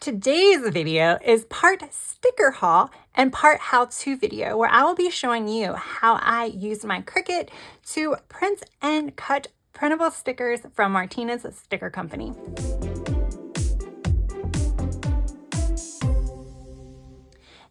Today's video is part sticker haul and part how-to video where I will be showing you how I use my Cricut to print and cut printable stickers from Martinez Sticker Company.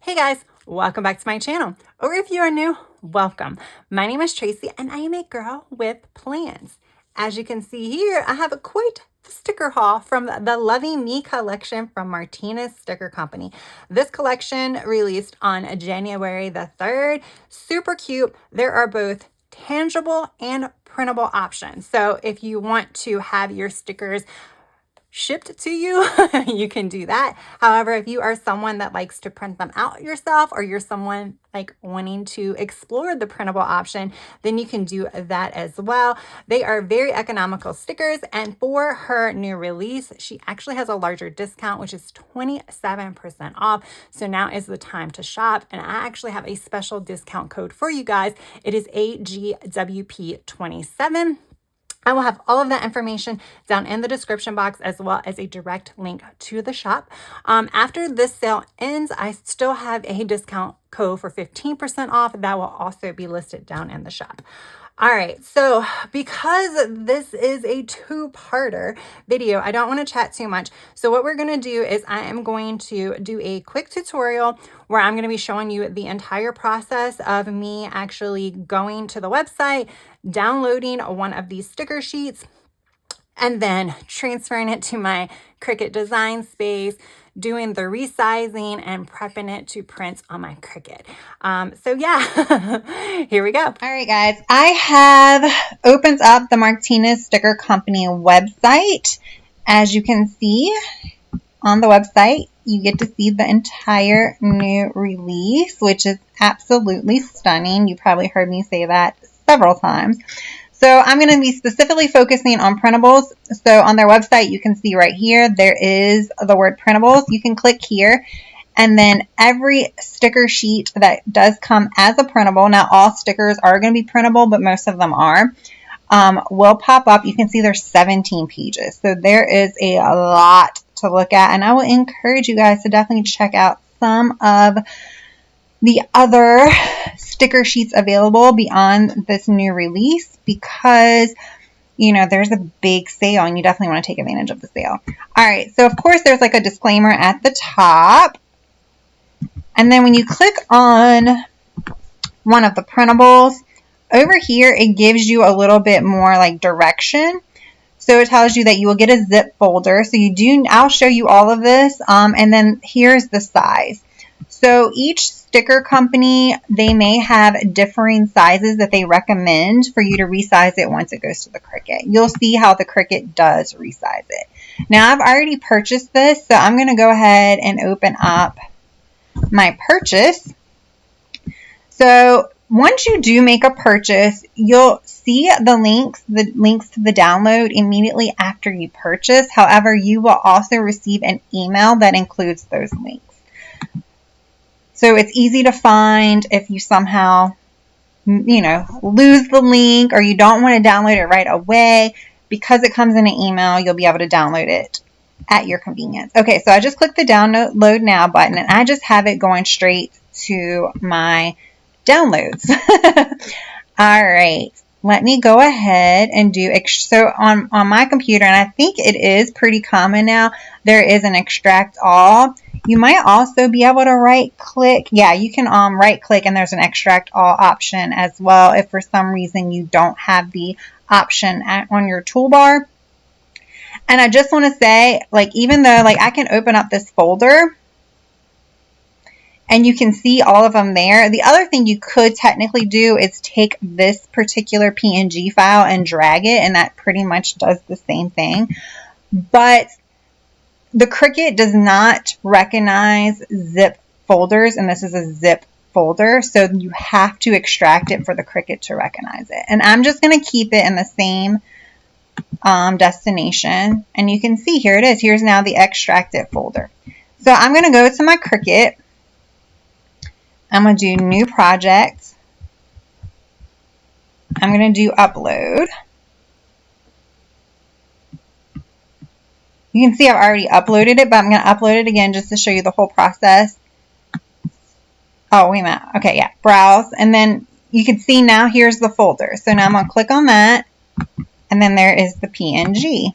Hey guys, welcome back to my channel. Or if you are new, welcome. My name is Tracy and I am a girl with plans. As you can see here, I have quite the sticker haul from the Loving Me collection from Martinez Sticker Company. This collection released on January the 3rd. Super cute. There are both tangible and printable options. So if you want to have your stickers shipped to you, you can do that. However, if you are someone that likes to print them out yourself, or you're someone like wanting to explore the printable option, then you can do that as well. They are very economical stickers, and for her new release, she actually has a larger discount, which is 27% off. So now is the time to shop, and I actually have a special discount code for you guys. It is AGWP27. I will have all of that information down in the description box, as well as a direct link to the shop. After this sale ends, I still have a discount code for 15% off that will also be listed down in the shop. All right, so because this is a two-parter video, I don't want to chat too much. So what we're going to do is I am going to do a quick tutorial where I'm going to be showing you the entire process of me actually going to the website, downloading one of these sticker sheets, and then transferring it to my Cricut design space, doing the resizing and prepping it to print on my Cricut. So yeah, here we go. All right, guys, I have opened up the Martinez Sticker Company website. As you can see on the website, you get to see the entire new release, which is absolutely stunning. You probably heard me say that several times. So I'm going to be specifically focusing on printables. So on their website, you can see right here, there is the word printables. You can click here, and then every sticker sheet that does come as a printable, now all stickers are going to be printable, but most of them are, will pop up. You can see there's 17 pages. So there is a lot to look at, and I will encourage you guys to definitely check out some of the other sticker sheets available beyond this new release, because you know there's a big sale and you definitely want to take advantage of the sale. All right, so of course there's like a disclaimer at the top, and then when you click on one of the printables over here, it gives you a little bit more like direction. So it tells you that you will get a zip folder. So I'll show you all of this, and then here's the size. So each sticker company, they may have differing sizes that they recommend for you to resize it once it goes to the Cricut. You'll see how the Cricut does resize it. Now I've already purchased this, so I'm going to go ahead and open up my purchase. So once you do make a purchase, you'll see the links to the download immediately after you purchase. However, you will also receive an email that includes those links. So it's easy to find if you somehow, lose the link or you don't want to download it right away. Because it comes in an email, you'll be able to download it at your convenience. Okay, so I just clicked the download now button, and I just have it going straight to my downloads. All right, let me go ahead and do, so on my computer, and I think it is pretty common now, there is an extract all. You might also be able to right click. Yeah, you can right click and there's an extract all option as well if for some reason you don't have the option on your toolbar. And I just want to say, even though I can open up this folder and you can see all of them there, the other thing you could technically do is take this particular PNG file and drag it, and that pretty much does the same thing. But the Cricut does not recognize zip folders, and this is a zip folder, so you have to extract it for the Cricut to recognize it. And I'm just going to keep it in the same destination, and you can see here it is. Here's now the extracted folder. So I'm going to go to my Cricut. I'm going to do new project. I'm going to do upload. You can see I've already uploaded it, but I'm going to upload it again just to show you the whole process. Oh, wait a minute. Okay, yeah, browse. And then you can see now here's the folder. So now I'm going to click on that, and then there is the PNG.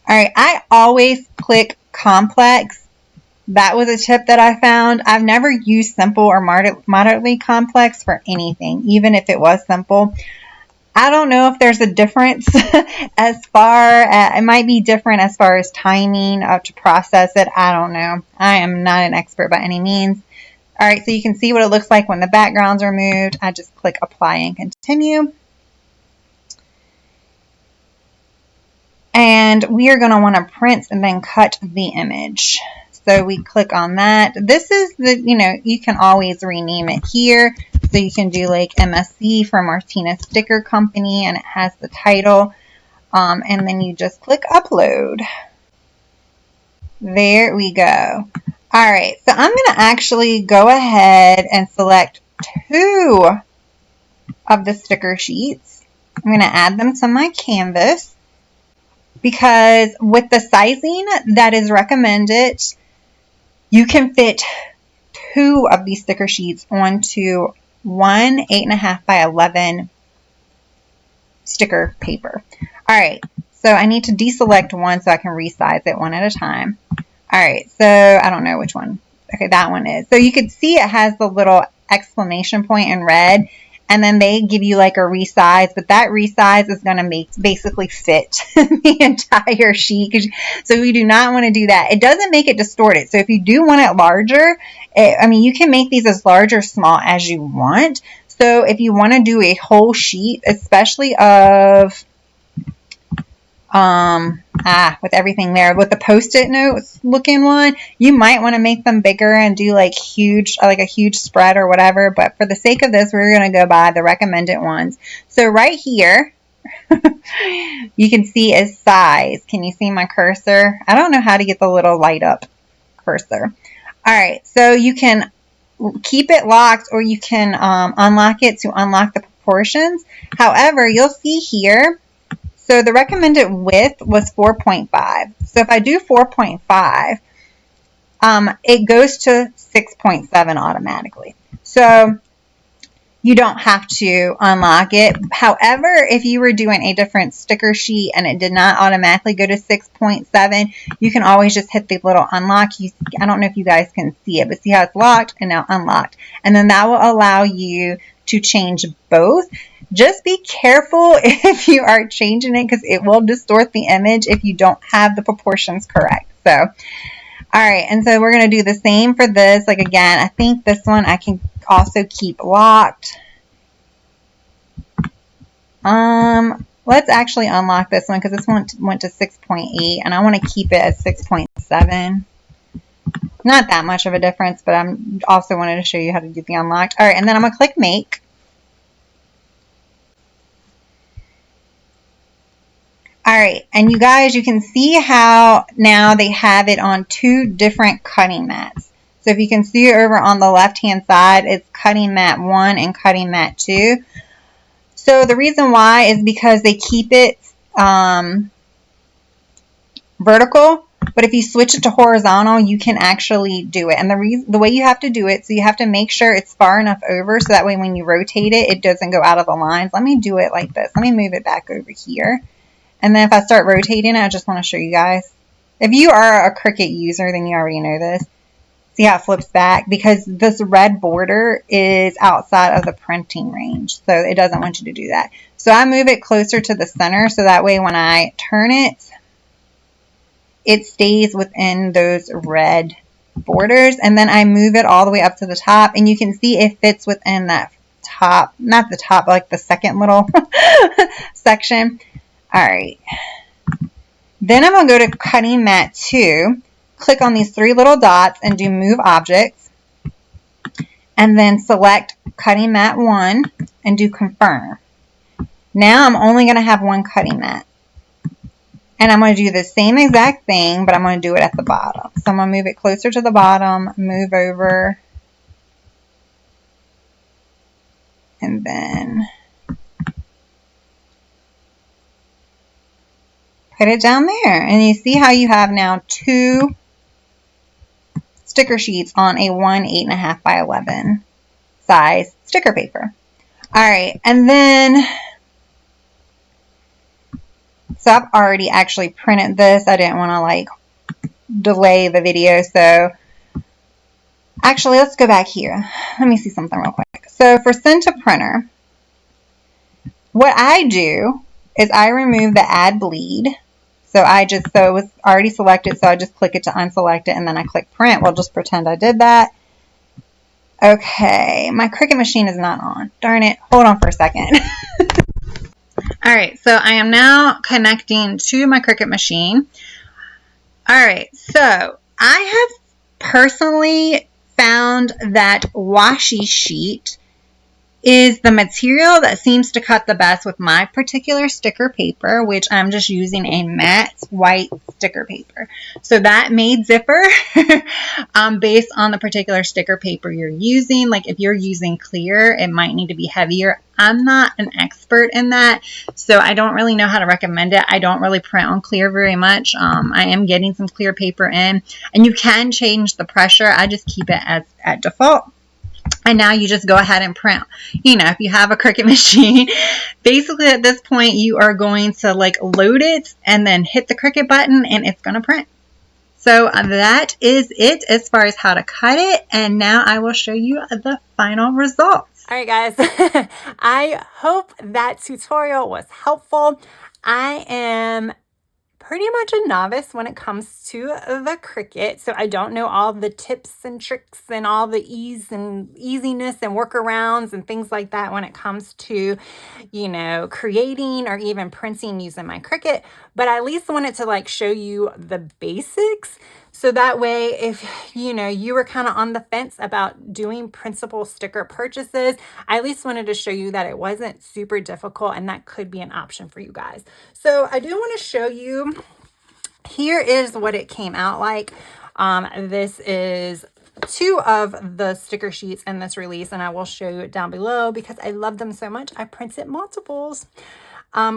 All right, I always click complex. That was a tip that I found. I've never used simple or moderately complex for anything, even if it was simple. I don't know if there's a difference as far as, it might be different as far as timing to process it. I don't know. I am not an expert by any means. All right, so you can see what it looks like when the background's removed. I just click apply and continue. And we are going to want to print and then cut the image. So we click on that. This is the, you can always rename it here. So you can do like MSC for Martinez Sticker Company, and it has the title. And then you just click upload. There we go. All right, so I'm going to actually go ahead and select 2 of the sticker sheets. I'm going to add them to my canvas, because with the sizing that is recommended, you can fit 2 of these sticker sheets onto one 8.5 by 11 sticker paper. All right, so I need to deselect one so I can resize it one at a time. All right, so I don't know which one. Okay, that one is. So you can see it has the little exclamation point in red, and then they give you like a resize, but that resize is going to basically fit the entire sheet. So we do not want to do that. It doesn't make it distorted. So if you do want it larger, you can make these as large or small as you want. So if you want to do a whole sheet, especially of with everything there, with the post-it notes looking one, you might want to make them bigger and do like a huge spread or whatever. But for the sake of this, we're going to go by the recommended ones. So right here, you can see is size. Can you see my cursor? I don't know how to get the little light up cursor. All right, so you can keep it locked, or you can unlock it to unlock the proportions. However, you'll see here, so the recommended width was 4.5. So if I do 4.5, it goes to 6.7 automatically. So you don't have to unlock it. However, if you were doing a different sticker sheet and it did not automatically go to 6.7, you can always just hit the little unlock. I don't know if you guys can see it, but see how it's locked and now unlocked. And then that will allow you to change both. Just be careful if you are changing it, because it will distort the image if you don't have the proportions correct. So, all right, and so we're going to do the same for this. Like again, I think this one I can also keep locked. Let's actually unlock this one, because this one went to 6.8 and I want to keep it at 6.7. Not that much of a difference, but I'm also wanted to show you how to do the unlocked. All right, and then I'm going to click make. All right, and you guys, you can see how now they have it on 2 different cutting mats. So if you can see over on the left-hand side, it's cutting mat 1 and cutting mat 2. So the reason why is because they keep it vertical, but if you switch it to horizontal, you can actually do it. And the way you have to do it, so you have to make sure it's far enough over so that way when you rotate it, it doesn't go out of the lines. Let me do it like this. Let me move it back over here. And then if I start rotating it, I just want to show you guys. If you are a Cricut user, then you already know this. See how it flips back? Because this red border is outside of the printing range. So it doesn't want you to do that. So I move it closer to the center so that way when I turn it, it stays within those red borders. And then I move it all the way up to the top. And you can see it fits within that top, not the top, like the second little section. All right, then I'm going to go to cutting mat 2, click on these 3 little dots and do move objects, and then select cutting mat 1 and do confirm. Now I'm only going to have 1 cutting mat, and I'm going to do the same exact thing, but I'm going to do it at the bottom. So I'm going to move it closer to the bottom, move over, and then put it down there. And you see how you have now 2 sticker sheets on a 8.5 by 11 size sticker paper. All right, and then, so I've already actually printed this. I didn't want to like delay the video, so actually let's go back here. Let me see something real quick. So for send to printer, what I do is I remove the add bleed. So it was already selected, so I just click it to unselect it, and then I click print. We'll just pretend I did that. Okay, my Cricut machine is not on. Darn it. Hold on for a second. All right, so I am now connecting to my Cricut machine. All right, so I have personally found that washi sheet is the material that seems to cut the best with my particular sticker paper, which I'm just using a matte white sticker paper. So that may differ based on the particular sticker paper you're using. Like if you're using clear, it might need to be heavier. I'm not an expert in that, so I don't really know how to recommend it. I don't really print on clear very much. I am getting some clear paper in, and you can change the pressure. I just keep it as at default. And now you just go ahead and print. You know, if you have a Cricut machine, basically at this point you are going to like load it and then hit the Cricut button and it's going to print. So that is it as far as how to cut it. And now I will show you the final results. All right, guys. I hope that tutorial was helpful. I am pretty much a novice when it comes to the Cricut, so I don't know all the tips and tricks and all the easiness and workarounds and things like that when it comes to, you know, creating or even printing using my Cricut, but I at least wanted to like show you the basics. So that way, if, you know, you were kind of on the fence about doing printable sticker purchases, I at least wanted to show you that it wasn't super difficult and that could be an option for you guys. So I do want to show you, here is what it came out like. This is 2 of the sticker sheets in this release, and I will show you it down below because I love them so much. I printed multiples.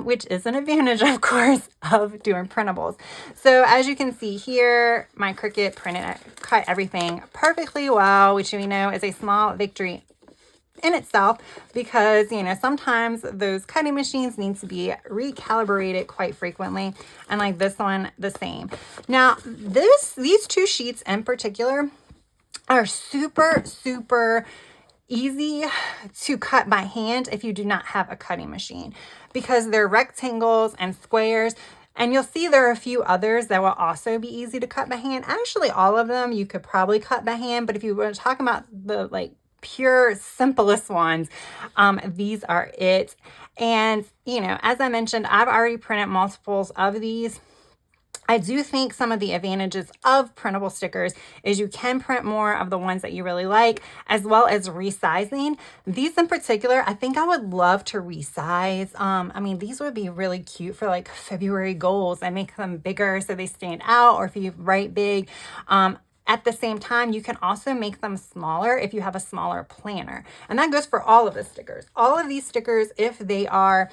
Which is an advantage, of course, of doing printables. So as you can see here, my Cricut cut everything perfectly well, which we know is a small victory in itself because, you know, sometimes those cutting machines need to be recalibrated quite frequently, and like this one, the same. Now, these 2 sheets in particular are super, super easy to cut by hand if you do not have a cutting machine because they're rectangles and squares, and you'll see there are a few others that will also be easy to cut by hand. Actually, all of them you could probably cut by hand, but if you were talking about the like pure simplest ones, these are it. And you know, as I mentioned, I've already printed multiples of these. I do think some of the advantages of printable stickers is you can print more of the ones that you really like, as well as resizing. These in particular, I think I would love to resize. I mean, these would be really cute for like February goals and make them bigger so they stand out, or if you write big. At the same time, you can also make them smaller if you have a smaller planner. And that goes for all of the stickers. All of these stickers, if they are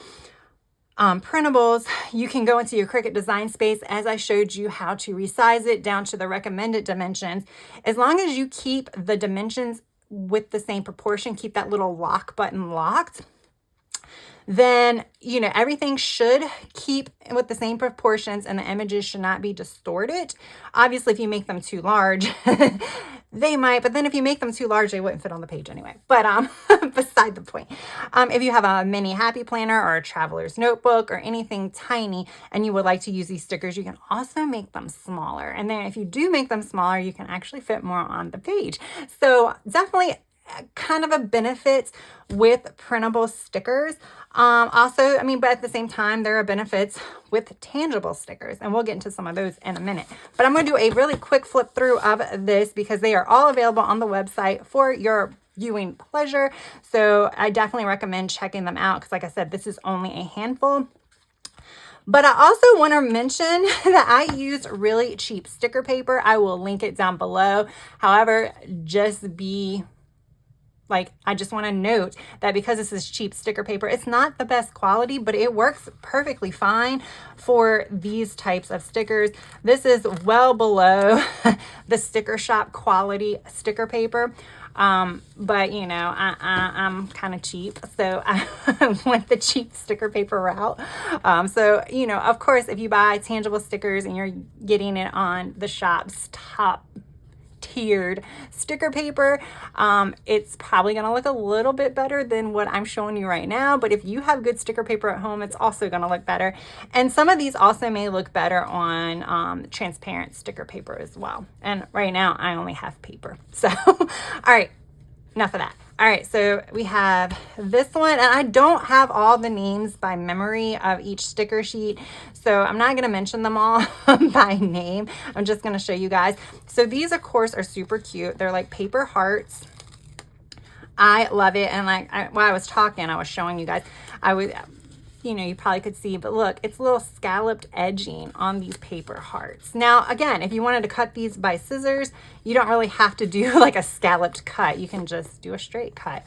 printables, you can go into your Cricut design space as I showed you how to resize it down to the recommended dimensions. As long as you keep the dimensions with the same proportion, keep that little lock button locked, then, you know, everything should keep with the same proportions and the images should not be distorted. Obviously, if you make them too large, they might, but then if you make them too large, they wouldn't fit on the page anyway. But beside the point, if you have a mini happy planner or a traveler's notebook or anything tiny and you would like to use these stickers, you can also make them smaller. And then if you do make them smaller, you can actually fit more on the page. So definitely kind of a benefit with printable stickers. Also, I mean, but at the same time, there are benefits with tangible stickers, and we'll get into some of those in a minute. But I'm going to do a really quick flip through of this because they are all available on the website for your viewing pleasure. So I definitely recommend checking them out because, like I said, this is only a handful. But I also want to mention that I use really cheap sticker paper. I will link it down below. However, just be Like, I just want to note that because this is cheap sticker paper, it's not the best quality, but it works perfectly fine for these types of stickers. This is well below the sticker shop quality sticker paper. But you know, I'm kind of cheap, so I went the cheap sticker paper route. So, you know, of course, if you buy tangible stickers and you're getting it on the shop's top tiered sticker paper, it's probably going to look a little bit better than what I'm showing you right now. But if you have good sticker paper at home, it's also going to look better. And some of these also may look better on transparent sticker paper as well. And right now I only have paper. So, all right, enough of that. All right, so we have this one, and I don't have all the names by memory of each sticker sheet, so I'm not going to mention them all by name. I'm just going to show you guys. So these, of course, are super cute. They're like paper hearts. I love it, and like while I was talking, I was showing you guys. I was, you know, you probably could see, but look, it's a little scalloped edging on these paper hearts. Now, again, if you wanted to cut these by scissors, you don't really have to do like a scalloped cut. You can just do a straight cut.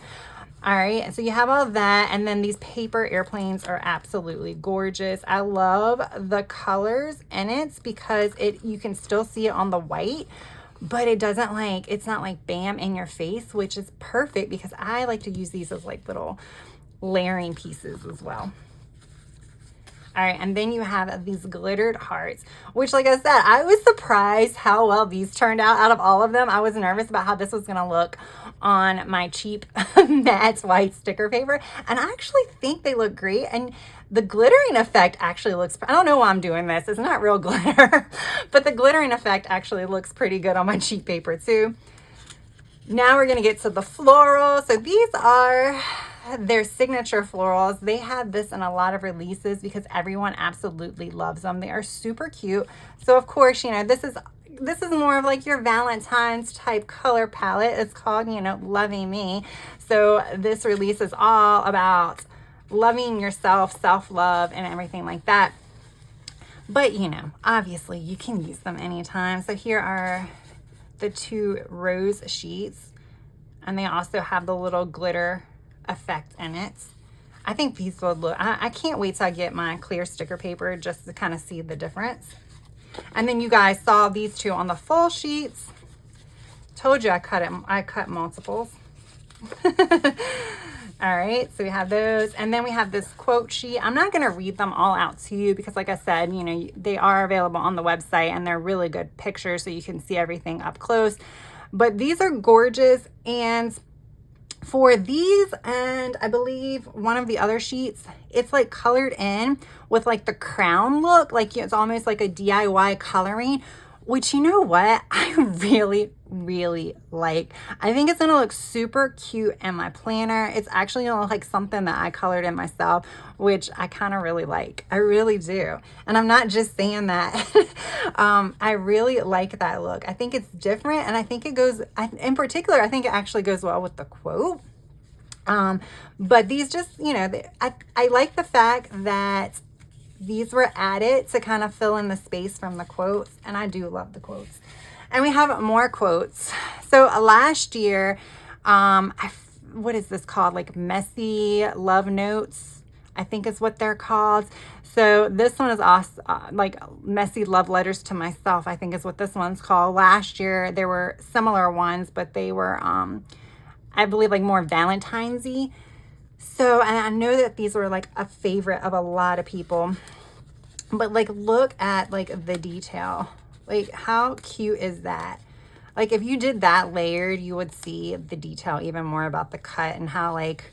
All right, so you have all that, and then these paper airplanes are absolutely gorgeous. I love the colors in it because you can still see it on the white, but it doesn't like, it's not like bam in your face, which is perfect because I like to use these as like little layering pieces as well. All right, and then you have these glittered hearts, which, like I said, I was surprised how well these turned out of all of them. I was nervous about how this was going to look on my cheap matte white sticker paper, and I actually think they look great. And the glittering effect actually looks, I don't know why I'm doing this. It's not real glitter, but the glittering effect actually looks pretty good on my cheap paper too. Now we're going to get to the floral. So these are their signature florals. They have this in a lot of releases because everyone absolutely loves them. They are super cute. So of course, you know, this is more of like your Valentine's type color palette. It's called, you know, Loving Me. So this release is all about loving yourself, self-love, and everything like that. But, you know, obviously you can use them anytime. So here are the 2 rose sheets, and they also have the little glitter effect in it. I think these will look, I can't wait till I get my clear sticker paper just to kind of see the difference. And then you guys saw these 2 on the full sheets. Told you I cut multiples. All right, so we have those, and then we have this quote sheet. I'm not going to read them all out to you because, like I said, you know, they are available on the website, and they're really good pictures, so you can see everything up close. But these are gorgeous, and for these, and I believe one of the other sheets, it's like colored in with like the crown look, like it's almost like a DIY coloring, which, you know what, I really, really like. I think it's gonna look super cute in my planner. It's actually gonna look like something that I colored in myself, which I kind of really like. I really do. And I'm not just saying that. I really like that look. I think it's different, and I think it goes, in particular, I think it actually goes well with the quote. But these just, you know, I like the fact that these were added to kind of fill in the space from the quotes, and I do love the quotes. And we have more quotes. So last year, what is this called? Like messy love notes, I think is what they're called. So this one is also like messy love letters to myself, I think is what this one's called. Last year there were similar ones, but they were, I believe, like more Valentine's-y. So, and I know that these were like a favorite of a lot of people, but like, look at like the detail. Like, how cute is that? Like, if you did that layered, you would see the detail even more about the cut and how like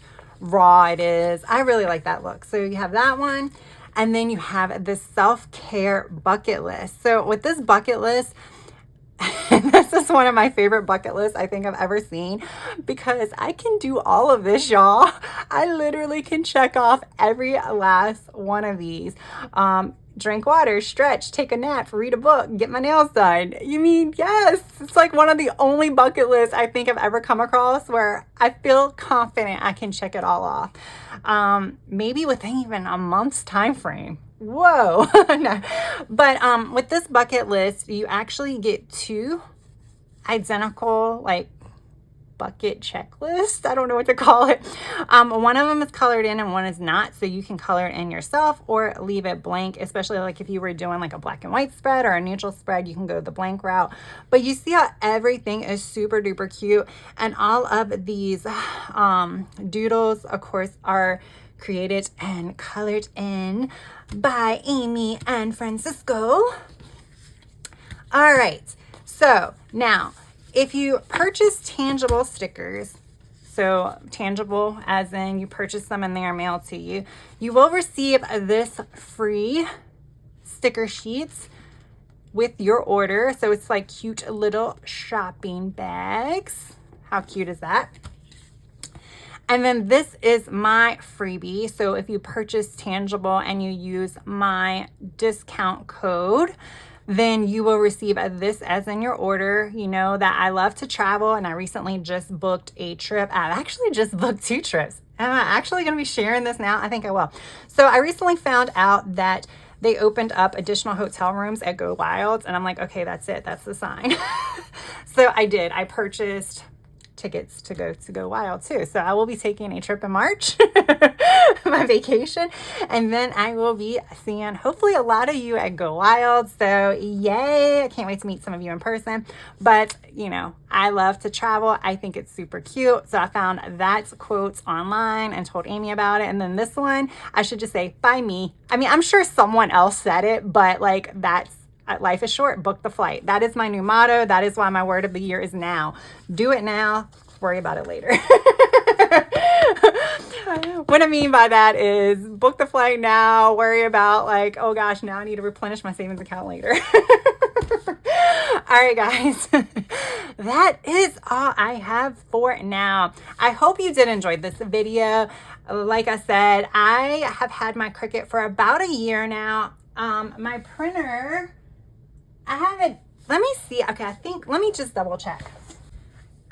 raw it is. I really like that look. So you have that one, and then you have this self-care bucket list. So with this bucket list, this is one of my favorite bucket lists I think I've ever seen, because I can do all of this, y'all. I literally can check off every last one of these. Drink water, stretch, take a nap, read a book, get my nails done. You mean, yes, it's like one of the only bucket lists I think I've ever come across where I feel confident I can check it all off. Maybe within even a month's time frame. Whoa. No. But with this bucket list, you actually get 2 identical like bucket checklist. I don't know what to call it. One of them is colored in and one is not. So you can color it in yourself or leave it blank, especially like if you were doing like a black and white spread or a neutral spread, you can go the blank route. But you see how everything is super duper cute. And all of these doodles, of course, are created and colored in by Amy and Francisco. All right. So now, if you purchase tangible stickers, so tangible as in you purchase them and they are mailed to you, you will receive this free sticker sheets with your order. So it's like cute little shopping bags. How cute is that? And then this is my freebie. So if you purchase tangible and you use my discount code, then you will receive this as in your order. You know that I love to travel and I recently just booked a trip. I've actually just booked 2 trips. Am I actually going to be sharing this now? I think I will. So I recently found out that they opened up additional hotel rooms at Go Wild and I'm like, okay, that's it. That's the sign. So I did. I purchased tickets to go wild too. So I will be taking a trip in March, my vacation, and then I will be seeing hopefully a lot of you at Go Wild. So yay, I can't wait to meet some of you in person. But you know, I love to travel. I think it's super cute. So I found that quote online and told Amy about it. And then this one, I should just say by me. I mean, I'm sure someone else said it, but like that's life is short, book the flight. That is my new motto. That is why my word of the year is now. Do it now, worry about it later. What I mean by that is book the flight now, worry about like, oh gosh, now I need to replenish my savings account later. All right, guys, that is all I have for now. I hope you did enjoy this video. Like I said, I have had my Cricut for about a year now. My printer, I haven't, let me see. Okay, let me just double check.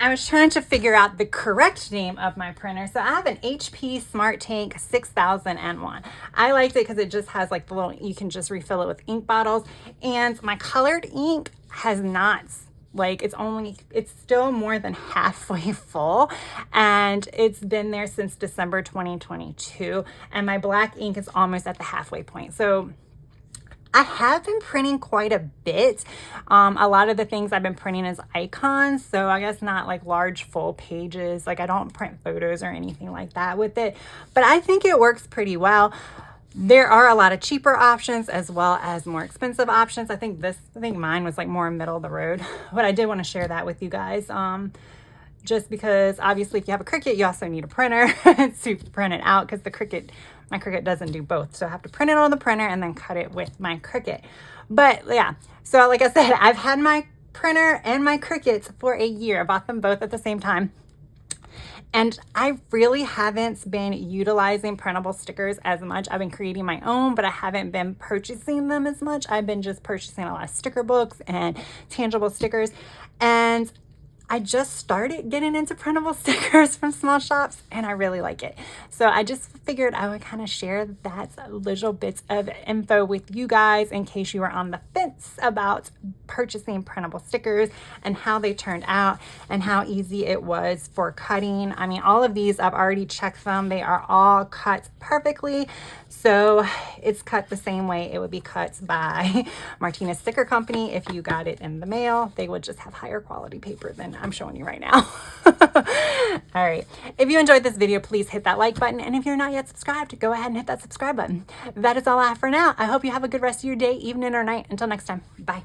I was trying to figure out the correct name of my printer. So I have an HP Smart Tank 6001. I liked it because it just has like the little, you can just refill it with ink bottles. And my colored ink has not, like it's still more than halfway full. And it's been there since December 2022. And my black ink is almost at the halfway point. So I have been printing quite a bit. A lot of the things I've been printing is icons. So I guess not like large full pages. Like I don't print photos or anything like that with it, but I think it works pretty well. There are a lot of cheaper options as well as more expensive options. I think mine was like more middle of the road, but I did want to share that with you guys. Just because obviously if you have a Cricut, you also need a printer to print it out because my Cricut doesn't do both. So I have to print it on the printer and then cut it with my Cricut. But yeah, so like I said, I've had my printer and my Cricut for a year. I bought them both at the same time. And I really haven't been utilizing printable stickers as much. I've been creating my own, but I haven't been purchasing them as much. I've been just purchasing a lot of sticker books and tangible stickers. And I just started getting into printable stickers from small shops and I really like it. So I just figured I would kind of share that little bits of info with you guys in case you were on the fence about purchasing printable stickers and how they turned out and how easy it was for cutting. I mean, all of these, I've already checked them. They are all cut perfectly. So it's cut the same way it would be cut by Martinez Sticker Company. If you got it in the mail, they would just have higher quality paper than I'm showing you right now. All right. If you enjoyed this video, please hit that like button. And if you're not yet subscribed, go ahead and hit that subscribe button. That is all I have for now. I hope you have a good rest of your day, evening, or night. Until next time. Bye.